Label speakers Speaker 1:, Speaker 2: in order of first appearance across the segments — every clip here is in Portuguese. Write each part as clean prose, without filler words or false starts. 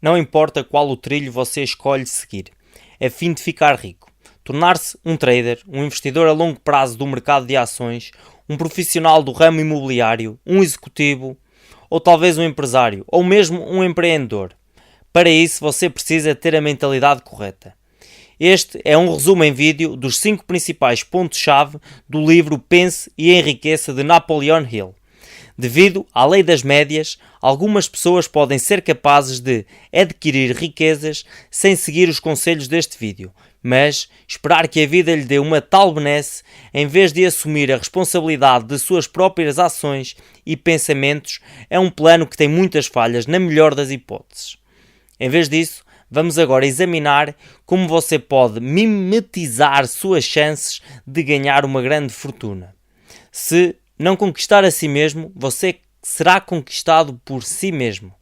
Speaker 1: Não importa qual o trilho você escolhe seguir, a fim de ficar rico. Tornar-se um trader, um investidor a longo prazo do mercado de ações, um profissional do ramo imobiliário, um executivo, ou talvez um empresário, ou mesmo um empreendedor. Para isso você precisa ter a mentalidade correta. Este é um resumo em vídeo dos 5 principais pontos-chave do livro Pense e Enriqueça de Napoleon Hill. Devido à lei das médias, algumas pessoas podem ser capazes de adquirir riquezas sem seguir os conselhos deste vídeo, mas esperar que a vida lhe dê uma tal benesse, em vez de assumir a responsabilidade de suas próprias ações e pensamentos, é um plano que tem muitas falhas na melhor das hipóteses. Em vez disso, vamos agora examinar como você pode mimetizar suas chances de ganhar uma grande fortuna. Se não conquistar a si mesmo, você será conquistado por si mesmo.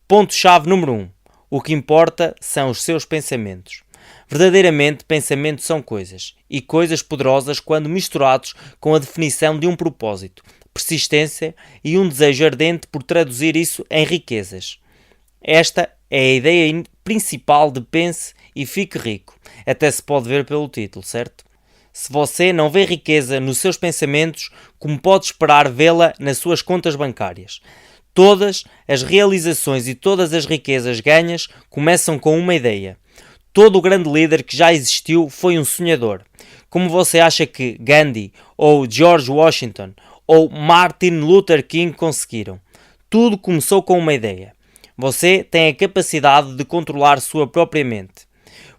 Speaker 1: Ponto-chave número 1. O que importa são os seus pensamentos. Verdadeiramente, pensamentos são coisas, e coisas poderosas quando misturados com a definição de um propósito, persistência e um desejo ardente por traduzir isso em riquezas. Esta é a ideia principal de Pense e Fique Rico. Até se pode ver pelo título, certo? Se você não vê riqueza nos seus pensamentos, como pode esperar vê-la nas suas contas bancárias? Todas as realizações e todas as riquezas ganhas começam com uma ideia. Todo o grande líder que já existiu foi um sonhador. Como você acha que Gandhi, ou George Washington, ou Martin Luther King conseguiram? Tudo começou com uma ideia. Você tem a capacidade de controlar sua própria mente,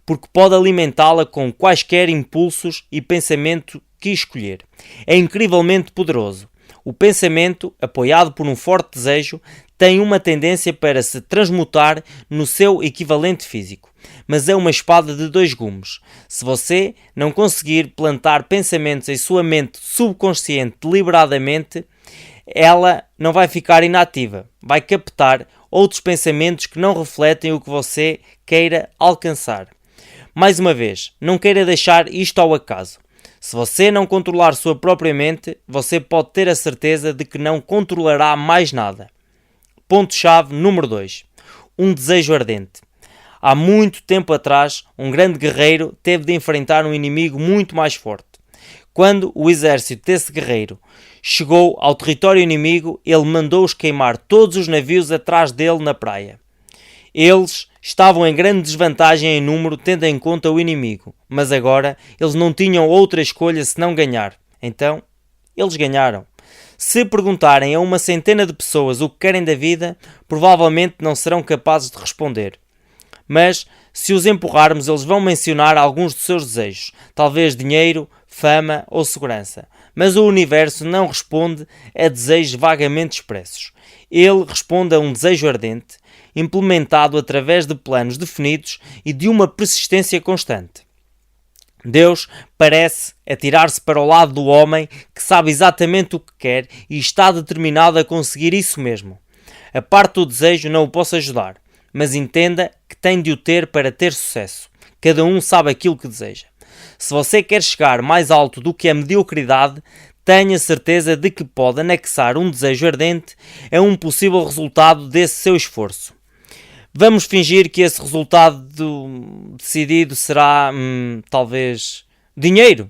Speaker 1: porque pode alimentá-la com quaisquer impulsos e pensamento que escolher. É incrivelmente poderoso. O pensamento, apoiado por um forte desejo, tem uma tendência para se transmutar no seu equivalente físico, mas é uma espada de 2 gumes. Se você não conseguir plantar pensamentos em sua mente subconsciente deliberadamente, ela não vai ficar inativa, vai captar outros pensamentos que não refletem o que você queira alcançar. Mais uma vez, não queira deixar isto ao acaso. Se você não controlar sua própria mente, você pode ter a certeza de que não controlará mais nada. Ponto-chave número 2. Um desejo ardente. Há muito tempo atrás, um grande guerreiro teve de enfrentar um inimigo muito mais forte. Quando o exército desse guerreiro chegou ao território inimigo, ele mandou-os queimar todos os navios atrás dele na praia. Eles estavam em grande desvantagem em número, tendo em conta o inimigo, mas agora eles não tinham outra escolha senão ganhar. Então, eles ganharam. Se perguntarem a uma centena de pessoas o que querem da vida, provavelmente não serão capazes de responder. Mas, se os empurrarmos, eles vão mencionar alguns dos seus desejos, talvez dinheiro, fama ou segurança. Mas o universo não responde a desejos vagamente expressos. Ele responde a um desejo ardente, implementado através de planos definidos e de uma persistência constante. Deus parece atirar-se para o lado do homem que sabe exatamente o que quer e está determinado a conseguir isso mesmo. A parte do desejo não o posso ajudar, mas entenda que tem de o ter para ter sucesso. Cada um sabe aquilo que deseja. Se você quer chegar mais alto do que a mediocridade, tenha certeza de que pode anexar um desejo ardente a um possível resultado desse seu esforço. Vamos fingir que esse resultado decidido será, talvez, dinheiro.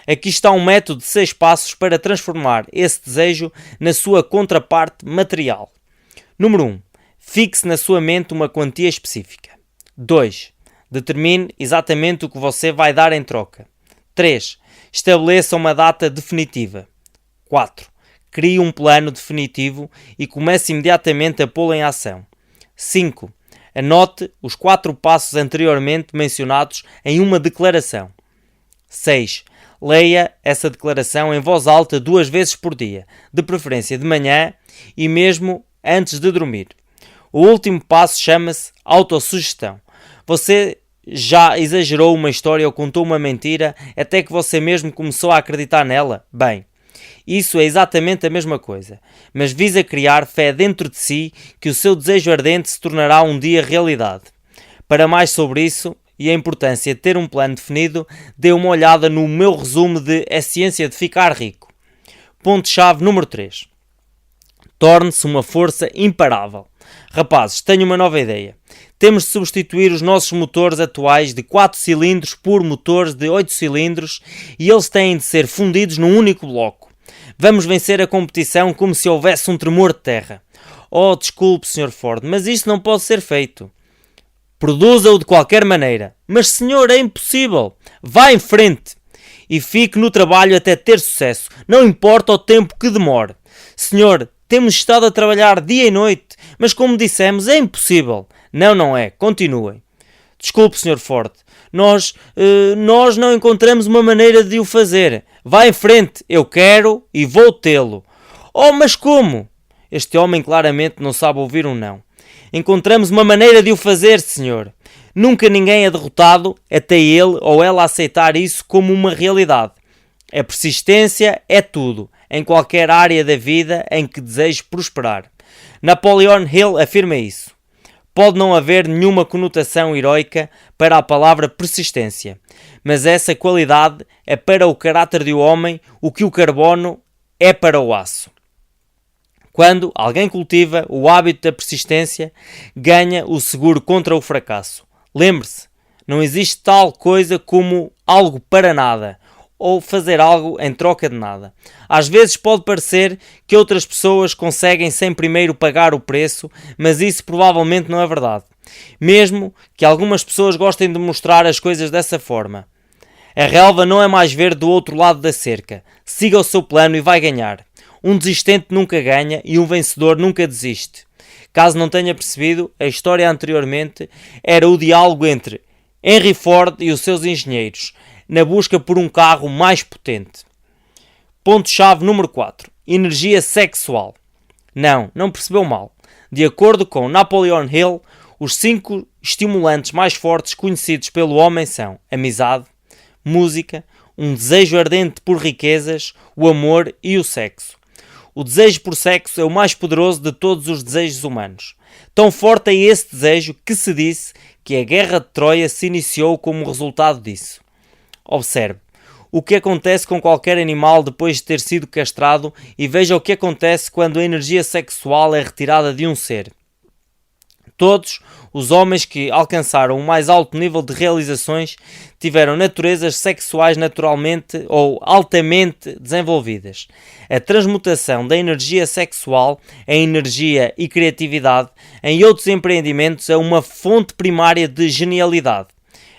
Speaker 1: Aqui está um método de 6 passos para transformar esse desejo na sua contraparte material. Número 1. Fixe na sua mente uma quantia específica. 2. Determine exatamente o que você vai dar em troca. 3. Estabeleça uma data definitiva. 4. Crie um plano definitivo e comece imediatamente a pô-lo em ação. 5. Anote os 4 passos anteriormente mencionados em uma declaração. 6. Leia essa declaração em voz alta 2 vezes por dia, de preferência de manhã e mesmo antes de dormir. O último passo chama-se autossugestão. Você já exagerou uma história ou contou uma mentira até que você mesmo começou a acreditar nela? Bem, isso é exatamente a mesma coisa, mas visa criar fé dentro de si que o seu desejo ardente se tornará um dia realidade. Para mais sobre isso e a importância de ter um plano definido, dê uma olhada no meu resumo de A Ciência de Ficar Rico. Ponto-chave número 3. Torne-se uma força imparável. Rapazes, tenho uma nova ideia. Temos de substituir os nossos motores atuais de 4 cilindros por motores de 8 cilindros e eles têm de ser fundidos num único bloco. Vamos vencer a competição como se houvesse um tremor de terra. Oh, desculpe, Sr. Ford, mas isso não pode ser feito. Produza-o de qualquer maneira. Mas, senhor, é impossível. Vá em frente e fique no trabalho até ter sucesso. Não importa o tempo que demore. Senhor, temos estado a trabalhar dia e noite, mas como dissemos, é impossível. Não é. Continuem. Desculpe, Sr. Ford. Nós não encontramos uma maneira de o fazer. Vá em frente. Eu quero e vou tê-lo. Oh, mas como? Este homem claramente não sabe ouvir um não. Encontramos uma maneira de o fazer, senhor. Nunca ninguém é derrotado até ele ou ela aceitar isso como uma realidade. A persistência é tudo, em qualquer área da vida em que deseje prosperar. Napoleon Hill afirma isso. Pode não haver nenhuma conotação heroica para a palavra persistência, mas essa qualidade é para o caráter do homem o que o carbono é para o aço. Quando alguém cultiva o hábito da persistência, ganha o seguro contra o fracasso. Lembre-se, não existe tal coisa como algo para nada ou fazer algo em troca de nada. Às vezes pode parecer que outras pessoas conseguem sem primeiro pagar o preço, mas isso provavelmente não é verdade. Mesmo que algumas pessoas gostem de mostrar as coisas dessa forma. A relva não é mais verde do outro lado da cerca. Siga o seu plano e vai ganhar. Um desistente nunca ganha e um vencedor nunca desiste. Caso não tenha percebido, a história anteriormente era o diálogo entre Henry Ford e os seus engenheiros, na busca por um carro mais potente. Ponto-chave número 4. Energia sexual. Não percebeu mal. De acordo com Napoleon Hill, os 5 estimulantes mais fortes conhecidos pelo homem são amizade, música, um desejo ardente por riquezas, o amor e o sexo. O desejo por sexo é o mais poderoso de todos os desejos humanos. Tão forte é esse desejo que se disse que a Guerra de Troia se iniciou como resultado disso. Observe o que acontece com qualquer animal depois de ter sido castrado e veja o que acontece quando a energia sexual é retirada de um ser. Todos os homens que alcançaram o mais alto nível de realizações tiveram naturezas sexuais naturalmente ou altamente desenvolvidas. A transmutação da energia sexual em energia e criatividade em outros empreendimentos é uma fonte primária de genialidade.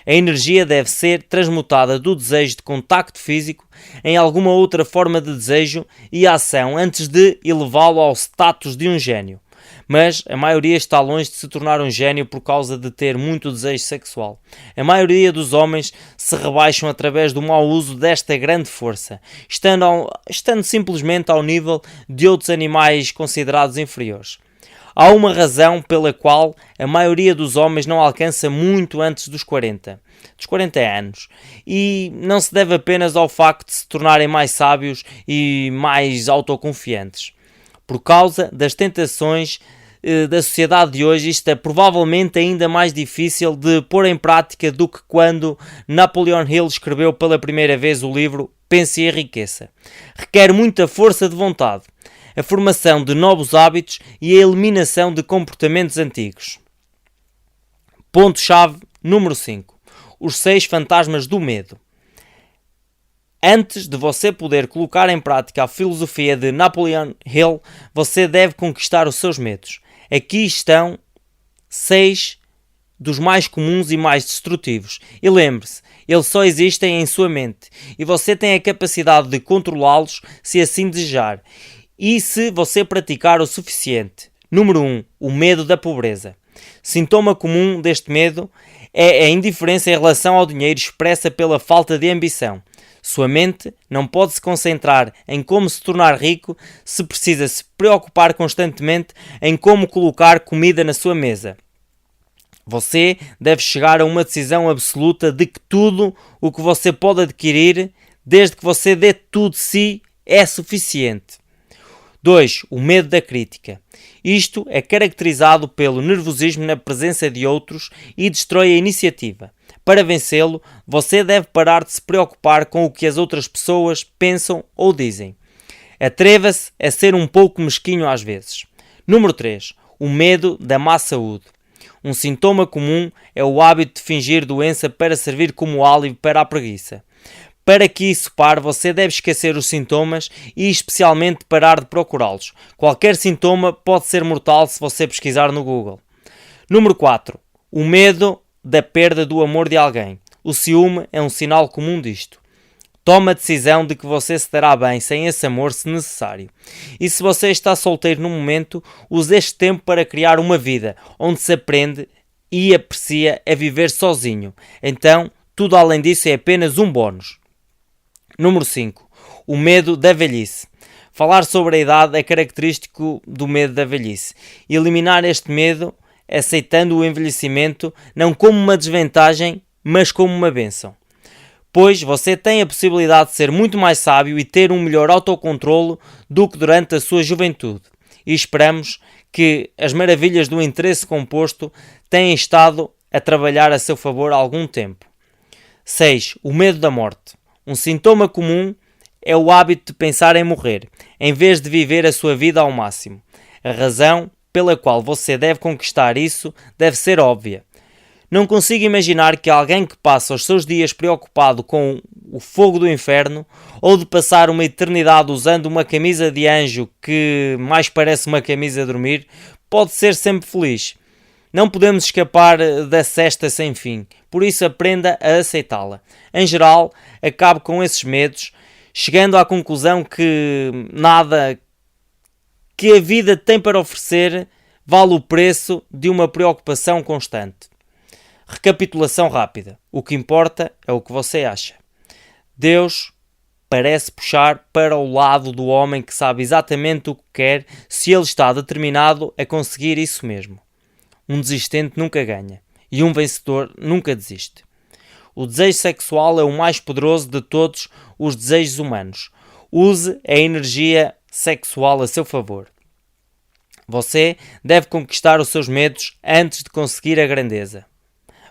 Speaker 1: A energia deve ser transmutada do desejo de contacto físico em alguma outra forma de desejo e ação antes de elevá-lo ao status de um gênio. Mas a maioria está longe de se tornar um gênio por causa de ter muito desejo sexual. A maioria dos homens se rebaixam através do mau uso desta grande força, estando simplesmente ao nível de outros animais considerados inferiores. Há uma razão pela qual a maioria dos homens não alcança muito antes dos 40 anos, e não se deve apenas ao facto de se tornarem mais sábios e mais autoconfiantes. Por causa das tentações da sociedade de hoje, isto é provavelmente ainda mais difícil de pôr em prática do que quando Napoleon Hill escreveu pela primeira vez o livro Pense e Enriqueça. Requer muita força de vontade, a formação de novos hábitos e a eliminação de comportamentos antigos. Ponto-chave número 5. Os 6 fantasmas do medo. Antes de você poder colocar em prática a filosofia de Napoleon Hill, você deve conquistar os seus medos. Aqui estão 6 dos mais comuns e mais destrutivos. E lembre-se, eles só existem em sua mente e você tem a capacidade de controlá-los se assim desejar e se você praticar o suficiente. Número 1. O medo da pobreza. Sintoma comum deste medo é a indiferença em relação ao dinheiro expressa pela falta de ambição. Sua mente não pode se concentrar em como se tornar rico se precisa se preocupar constantemente em como colocar comida na sua mesa. Você deve chegar a uma decisão absoluta de que tudo o que você pode adquirir, desde que você dê tudo de si, é suficiente. 2. O medo da crítica. Isto é caracterizado pelo nervosismo na presença de outros e destrói a iniciativa. Para vencê-lo, você deve parar de se preocupar com o que as outras pessoas pensam ou dizem. Atreva-se a ser um pouco mesquinho às vezes. Número 3. O medo da má saúde. Um sintoma comum é o hábito de fingir doença para servir como alívio para a preguiça. Para que isso pare, você deve esquecer os sintomas e especialmente parar de procurá-los. Qualquer sintoma pode ser mortal se você pesquisar no Google. Número 4. O medo da perda do amor de alguém. O ciúme é um sinal comum disto. Tome a decisão de que você se dará bem sem esse amor se necessário. E se você está solteiro no momento, use este tempo para criar uma vida onde se aprende e aprecia a viver sozinho. Então, tudo além disso é apenas um bónus. Número 5. O medo da velhice. Falar sobre a idade é característico do medo da velhice. Eliminar este medo, aceitando o envelhecimento, não como uma desvantagem, mas como uma bênção. Pois você tem a possibilidade de ser muito mais sábio e ter um melhor autocontrolo do que durante a sua juventude. E esperamos que as maravilhas do interesse composto tenham estado a trabalhar a seu favor há algum tempo. 6. O medo da morte. Um sintoma comum é o hábito de pensar em morrer, em vez de viver a sua vida ao máximo. A razão pela qual você deve conquistar isso deve ser óbvia. Não consigo imaginar que alguém que passa os seus dias preocupado com o fogo do inferno ou de passar uma eternidade usando uma camisa de anjo que mais parece uma camisa de dormir pode ser sempre feliz. Não podemos escapar da cesta sem fim, por isso aprenda a aceitá-la. Em geral, acabe com esses medos, chegando à conclusão que nada que a vida tem para oferecer vale o preço de uma preocupação constante. Recapitulação rápida. O que importa é o que você acha. Deus parece puxar para o lado do homem que sabe exatamente o que quer se ele está determinado a conseguir isso mesmo. Um desistente nunca ganha e um vencedor nunca desiste. O desejo sexual é o mais poderoso de todos os desejos humanos. Use a energia sexual a seu favor. Você deve conquistar os seus medos antes de conseguir a grandeza.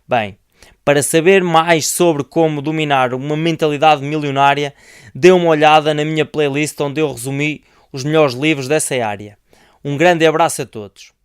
Speaker 1: Bem, para saber mais sobre como dominar uma mentalidade milionária, dê uma olhada na minha playlist onde eu resumi os melhores livros dessa área. Um grande abraço a todos.